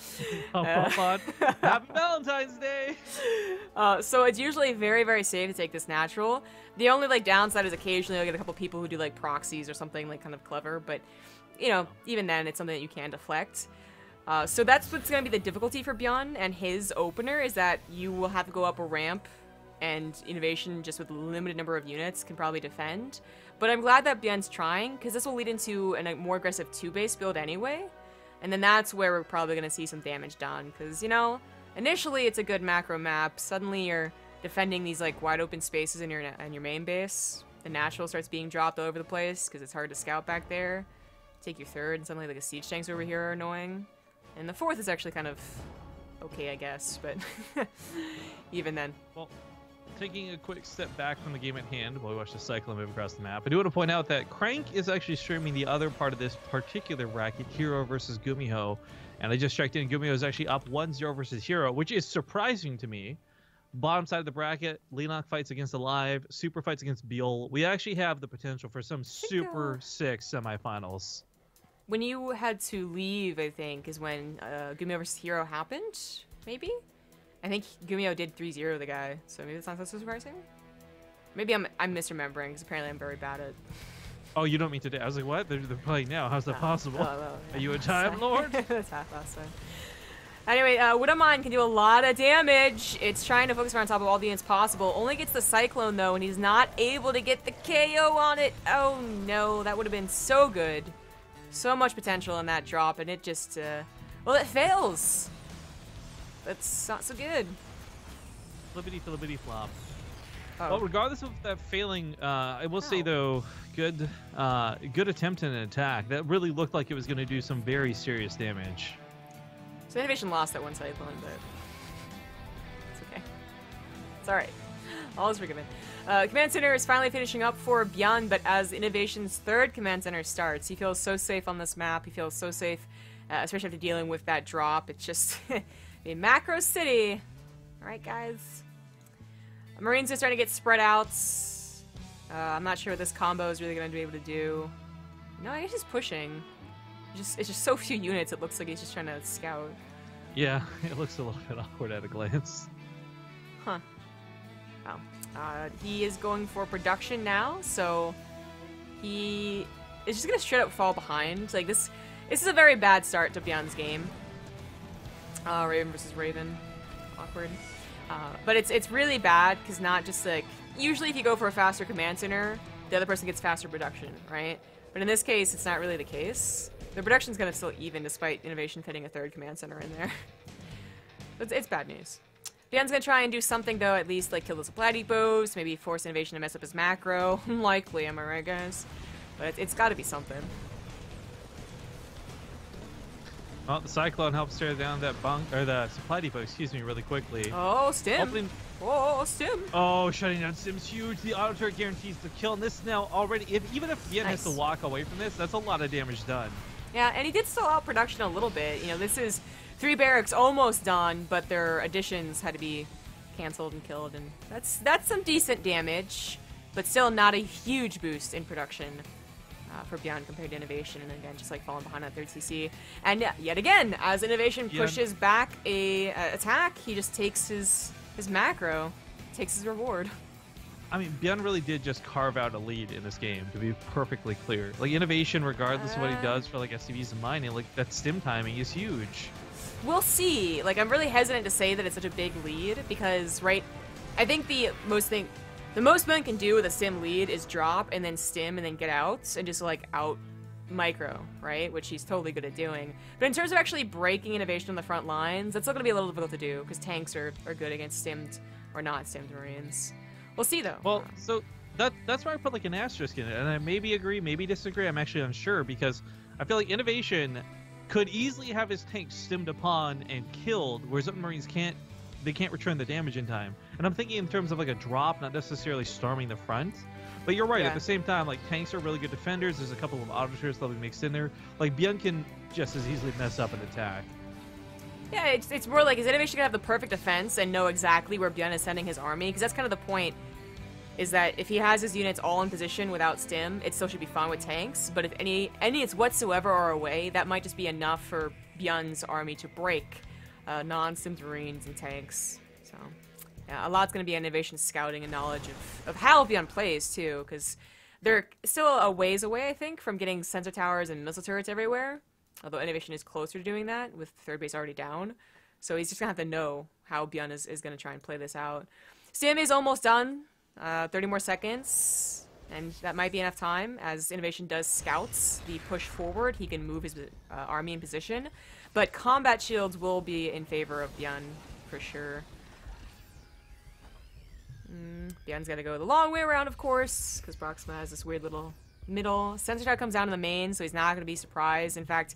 Happy Valentine's Day! So it's usually very, very safe to take this natural. The only, like, downside is occasionally you'll get a couple people who do, like, proxies or something, like, kind of clever, but you know, even then, it's something that you can deflect. So that's what's going to be the difficulty for ByuN and his opener, is that you will have to go up a ramp, and INnoVation, just with a limited number of units, can probably defend. But I'm glad that ByuN's trying, because this will lead into a more aggressive 2-base build anyway, and then that's where we're probably going to see some damage done, because, you know, initially it's a good macro map, suddenly you're defending these, like, wide open spaces in your main base, the natural starts being dropped all over the place, because it's hard to scout back there. Take your third, and suddenly like the siege tanks over here are annoying. And the fourth is actually kind of okay, I guess, but even then. Well, taking a quick step back from the game at hand while we watch the Cyclone move across the map, I do want to point out that Crank is actually streaming the other part of this particular bracket, Hero versus Gumiho. And I just checked in, Gumiho is actually up 1-0 versus Hero, which is surprising to me. Bottom side of the bracket, Lenok fights against Alive, Super fights against ByuN. We actually have the potential for some super sick semifinals. When you had to leave, I think, is when Gumiho vs. Hero happened, maybe? I think Gumiho did 3-0 the guy, so maybe that's not so surprising? Maybe I'm misremembering, because apparently I'm very bad at... Oh, you don't mean today? I was like, what? They're playing now. How's that possible? Are you a Time Lord? That's half last time. Anyway, Widowmine can do a lot of damage. It's trying to focus around top of all the units possible. Only gets the Cyclone, though, and he's not able to get the KO on it. Oh, no. That would have been so good. So much potential in that drop, and it just, well, it fails. That's not so good. Flippity flippity flop. Oh. Well, regardless of that failing, I will say, though, good attempt in an attack. That really looked like it was going to do some very serious damage. So INnoVation lost that one Cyclone, but it's okay. It's alright. All is forgiven. Command Center is finally finishing up for ByuN, but as INnoVation's third Command Center starts, he feels so safe on this map. He feels so safe, especially after dealing with that drop. It's just a macro city. Alright, guys. Marines are starting to get spread out. I'm not sure what this combo is really going to be able to do. No, I guess he's pushing. It's just so few units, it looks like he's just trying to scout. Yeah, it looks a little bit awkward at a glance. Huh. Wow. He is going for production now, so he is just gonna straight up fall behind. Like this is a very bad start to ByuN's game. Raven versus Raven. Awkward. But it's really bad, because not just like, usually if you go for a faster command center, the other person gets faster production, right? But in this case, it's not really the case. The production's gonna still even, despite INnoVation fitting a third command center in there. It's bad news. ByuN's gonna try and do something, though, at least like kill the supply depots, maybe force INnoVation to mess up his macro. Likely, am I right, guys? But it's gotta be something. Well, the Cyclone helps tear down that the supply depot, excuse me, really quickly. Oh, Stim! Oh, Stim! Oh, shutting down Stim's huge. The auto turret guarantees the kill, and this is now already, even if ByuN has to walk away from this, that's a lot of damage done. Yeah, and he did stall out production a little bit. You know, this is 3 barracks almost done, but their additions had to be canceled and killed, and that's some decent damage, but still not a huge boost in production for ByuN compared to INnoVation, and again, just like falling behind that 3rd CC. And yet again, as INnoVation pushes back a attack, he just takes his macro, takes his reward. I mean, ByuN really did just carve out a lead in this game, to be perfectly clear. Like, INnoVation, regardless of what he does for, like, SCVs and mining, like, that stim timing is huge. We'll see. Like, I'm really hesitant to say that it's such a big lead, because, right, I think the most ByuN can do with a stim lead is drop, and then stim, and then get out, and just, like, out micro, right? Which he's totally good at doing. But in terms of actually breaking INnoVation on the front lines, that's still going to be a little difficult to do, because tanks are good against stimmed or not stimmed Marines. We'll see, though. Well, so that's why I put like an asterisk in it, and I maybe agree, maybe disagree. I'm actually unsure, because I feel like INnoVation could easily have his tank stimmed upon and killed, whereas some Marines can't return the damage in time. And I'm thinking in terms of like a drop, not necessarily storming the front. But you're right, at the same time, like, tanks are really good defenders. There's a couple of auditors that'll be mixed in there. Like, ByuN can just as easily mess up an attack. Yeah, it's more like, is INnoVation gonna have the perfect defense and know exactly where ByuN is sending his army? Because that's kind of the point, is that if he has his units all in position without stim, it still should be fine with tanks. But if any units whatsoever are away, that might just be enough for ByuN's army to break non-stimmed Marines and tanks. So, yeah, a lot's gonna be INnoVation's scouting and knowledge of how ByuN plays, too, because they're still a ways away, I think, from getting sensor towers and missile turrets everywhere. Although INnoVation is closer to doing that, with 3rd base already down. So he's just going to have to know how ByuN is going to try and play this out. Stim is almost done. 30 more seconds. And that might be enough time. As INnoVation does scouts the push forward, he can move his army in position. But combat shields will be in favor of ByuN, for sure. ByuN's got to go the long way around, of course, because Proxima has this weird little middle. Sensor tower comes down to the main, so he's not going to be surprised. In fact,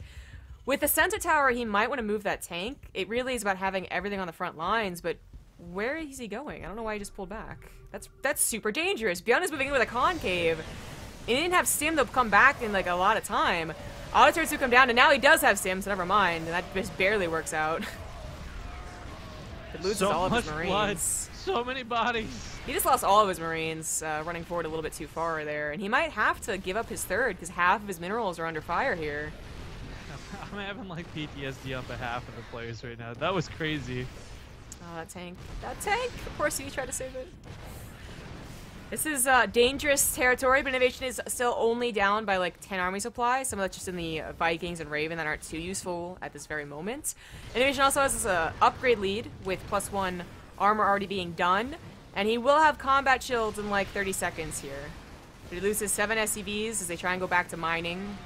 with the sensor tower, he might want to move that tank. It really is about having everything on the front lines, but where is he going? I don't know why he just pulled back. That's super dangerous. ByuN is moving in with a concave. He didn't have stim to come back in like a lot of time. Auditors to come down, and now he does have stim, so never mind. And that just barely works out. It loses all of his Marines. Blood. So many bodies. He just lost all of his Marines, running forward a little bit too far there. And he might have to give up his 3rd, because half of his minerals are under fire here. I'm having, like, PTSD on behalf of the players right now. That was crazy. Oh, that tank. That tank! Of course, he tried to save it. This is dangerous territory, but INnoVation is still only down by, like, 10 army supply. Some of that's just in the Vikings and Raven that aren't too useful at this very moment. INnoVation also has this upgrade lead with +1 armor already being done. And he will have combat shields in like 30 seconds here. But he loses 7 SCVs as they try and go back to mining.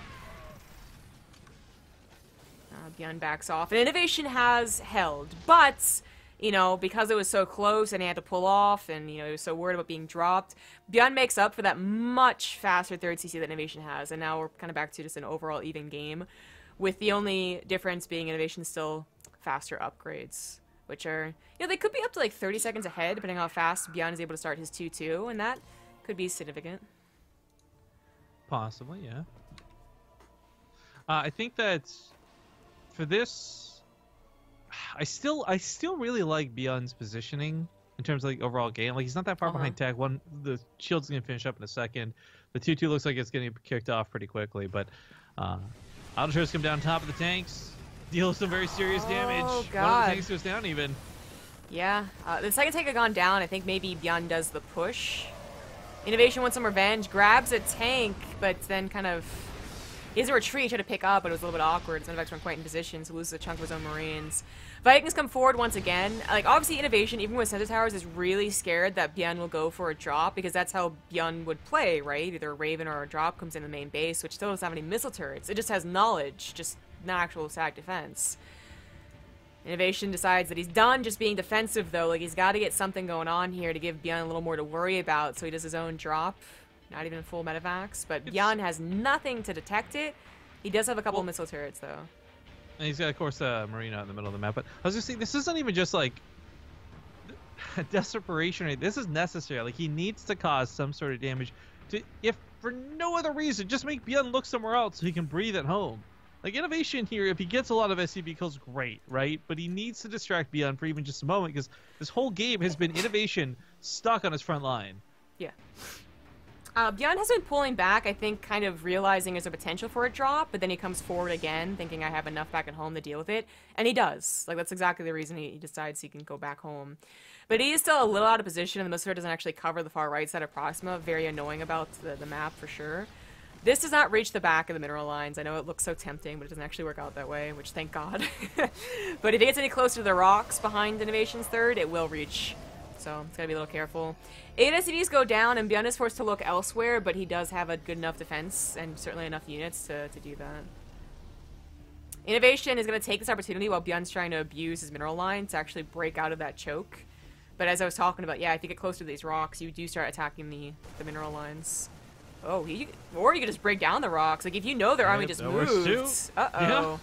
ByuN backs off. And INnoVation has held. But, you know, because it was so close and he had to pull off and, you know, he was so worried about being dropped, ByuN makes up for that much faster 3rd CC that INnoVation has. And now we're kind of back to just an overall even game, with the only difference being INnoVation's still faster upgrades, which are, you know, they could be up to like 30 seconds ahead, depending on how fast ByuN is able to start his 2-2, and that could be significant. Possibly, yeah. I think that for this, I still really like ByuN's positioning in terms of the overall game. Like, he's not that far behind Tag 1. The shield's going to finish up in a second. The 2-2 looks like it's getting kicked off pretty quickly, but auditors come down top of the tanks. Deal some very serious damage. Oh, God. One of the tanks goes down even. Yeah. The second tank had gone down. I think maybe ByuN does the push. INnoVation wants some revenge. Grabs a tank, but then kind of... He has a retreat, tried to pick up, but it was a little bit awkward. None weren't quite in position, so loses a chunk of his own Marines. Vikings come forward once again. Like, obviously, INnoVation, even with sensor towers, is really scared that ByuN will go for a drop, because that's how ByuN would play, right? Either a Raven or a drop comes in the main base, which still doesn't have any missile turrets. It just has knowledge, just not actual static defense. INnoVation decides that he's done just being defensive, though. Like, he's got to get something going on here to give ByuN a little more to worry about, so he does his own drop. Not even full medevacs, but ByuN has nothing to detect it. He does have a couple missile turrets, though. And he's got, of course, Marina in the middle of the map. But I was just saying, this isn't even just, like, desperation. This is necessary. Like, he needs to cause some sort of damage to, if for no other reason, just make ByuN look somewhere else so he can breathe at home. Like, INnoVation here, if he gets a lot of SCV kills, great, right? But he needs to distract ByuN for even just a moment, because this whole game has been INnoVation stuck on his front line. Yeah. ByuN has been pulling back, I think, kind of realizing there's a potential for a drop, but then he comes forward again, thinking I have enough back at home to deal with it, and he does. Like, that's exactly the reason he decides he can go back home. But he is still a little out of position, and the Mosair doesn't actually cover the far right side of Proxima. Very annoying about the map, for sure. This does not reach the back of the mineral lines. I know it looks so tempting, but it doesn't actually work out that way, which thank God. But if it gets any closer to the rocks behind INnoVation's third, it will reach. So it's gotta be a little careful. 8 SCVs go down, and ByuN is forced to look elsewhere, but he does have a good enough defense, and certainly enough units to do that. INnoVation is gonna take this opportunity while ByuN's trying to abuse his mineral line to actually break out of that choke. But as I was talking about, yeah, if you get closer to these rocks, you do start attacking the mineral lines. Oh, or you could just break down the rocks. Like, if you know their army just moved. Uh-oh.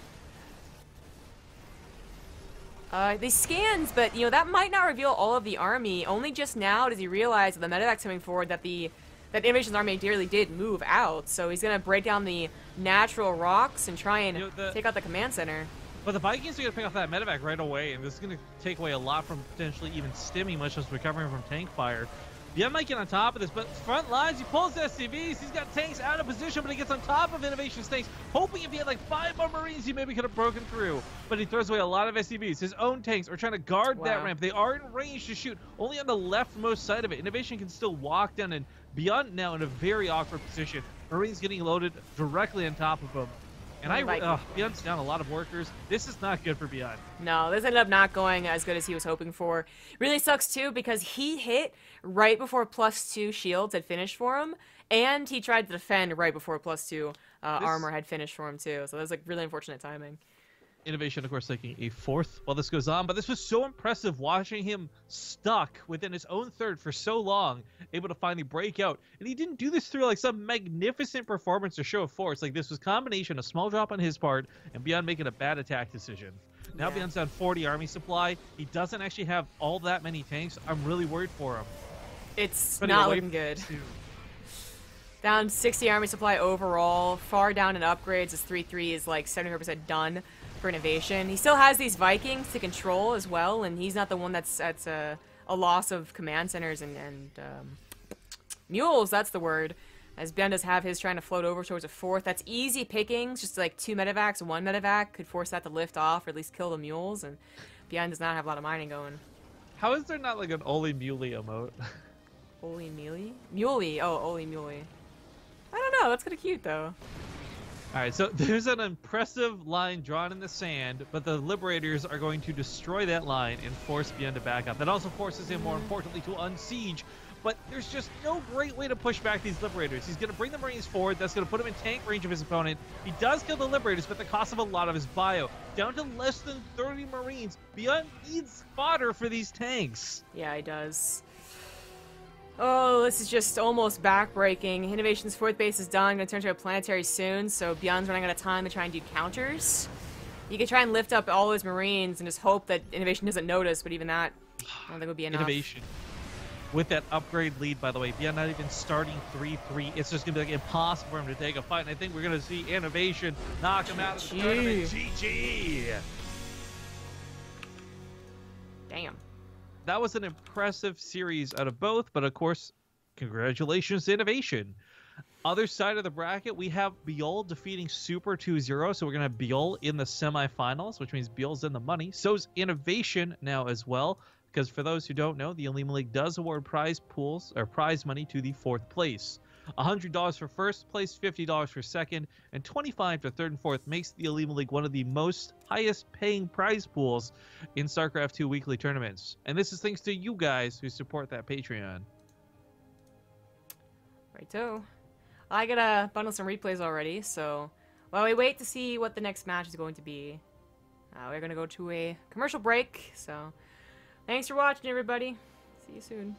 Yeah. They scans, but, you know, that might not reveal all of the army. Only just now does he realize that the medevac's coming forward that INnoVation's army dearly did move out. So he's going to break down the natural rocks and try and take out the command center. But the Vikings are going to pick off that medevac right away, and this is going to take away a lot from potentially even stimming, much as recovering from tank fire. ByuN might get on top of this, but front lines, he pulls SCVs, he's got tanks out of position, but he gets on top of INnoVation's tanks, hoping if he had like 5 more Marines, he maybe could have broken through. But he throws away a lot of SCVs. His own tanks are trying to guard that ramp. They are in range to shoot only on the leftmost side of it. INnoVation can still walk down, and ByuN now in a very awkward position. Marines getting loaded directly on top of him. And ByuN's down a lot of workers. This is not good for ByuN. No, this ended up not going as good as he was hoping for. Really sucks, too, because he hit right before +2 shields had finished for him, and he tried to defend right before +2 armor had finished for him, too. So that was, like, really unfortunate timing. INnoVation, of course, taking a 4th while this goes on, but this was so impressive watching him stuck within his own third for so long, able to finally break out. And he didn't do this through like some magnificent performance or show of force. Like, this was combination, a small drop on his part, and ByuN making a bad attack decision. Now ByuN's down 40 army supply. He doesn't actually have all that many tanks. I'm really worried for him. It's not looking good. Down 60 army supply overall. Far down in upgrades. His 3-3 is like 70% done for INnoVation. He still has these Vikings to control as well, and he's not the one that's at a loss of command centers and mules, that's the word. As ByuN does have his trying to float over towards a 4th. That's easy pickings, just like 2 medevacs, 1 medevac could force that to lift off or at least kill the mules, and ByuN does not have a lot of mining going. How is there not like an Oli Muley emote? Oli Muley? Muley. Oh, Oli Muley. I don't know, that's kind of cute though. Alright, so there's an impressive line drawn in the sand, but the Liberators are going to destroy that line and force ByuN to back up. That also forces him, more importantly, to unsiege. But there's just no great way to push back these Liberators. He's going to bring the Marines forward. That's going to put him in tank range of his opponent. He does kill the Liberators, but at the cost of a lot of his bio. Down to less than 30 Marines. ByuN needs fodder for these tanks. Yeah, he does. Oh, this is just almost backbreaking. INnoVation's 4th base is done. Gonna turn to a planetary soon, so ByuN's running out of time to try and do counters. You could try and lift up all his Marines and just hope that INnoVation doesn't notice, but even that, I don't think would be enough. INnoVation. With that upgrade lead, by the way, ByuN not even starting 3-3. It's just gonna be like impossible for him to take a fight, and I think we're gonna see INnoVation knock him out of the tournament. GG! Damn. That was an impressive series out of both, but of course, congratulations to INnoVation. Other side of the bracket, we have ByuN defeating Super 2-0, so we're going to have ByuN in the semifinals, which means ByuN's in the money. So's INnoVation now as well, because for those who don't know, the Olimoleague does award prize pools or prize money to the 4th place. $100 for 1st place, $50 for 2nd, and $25 for 3rd and 4th makes the Olimoleague one of the most highest paying prize pools in StarCraft 2 weekly tournaments. And this is thanks to you guys who support that Patreon. Righto. I gotta bundle some replays already, so while we wait to see what the next match is going to be, we're gonna go to a commercial break, so thanks for watching, everybody. See you soon.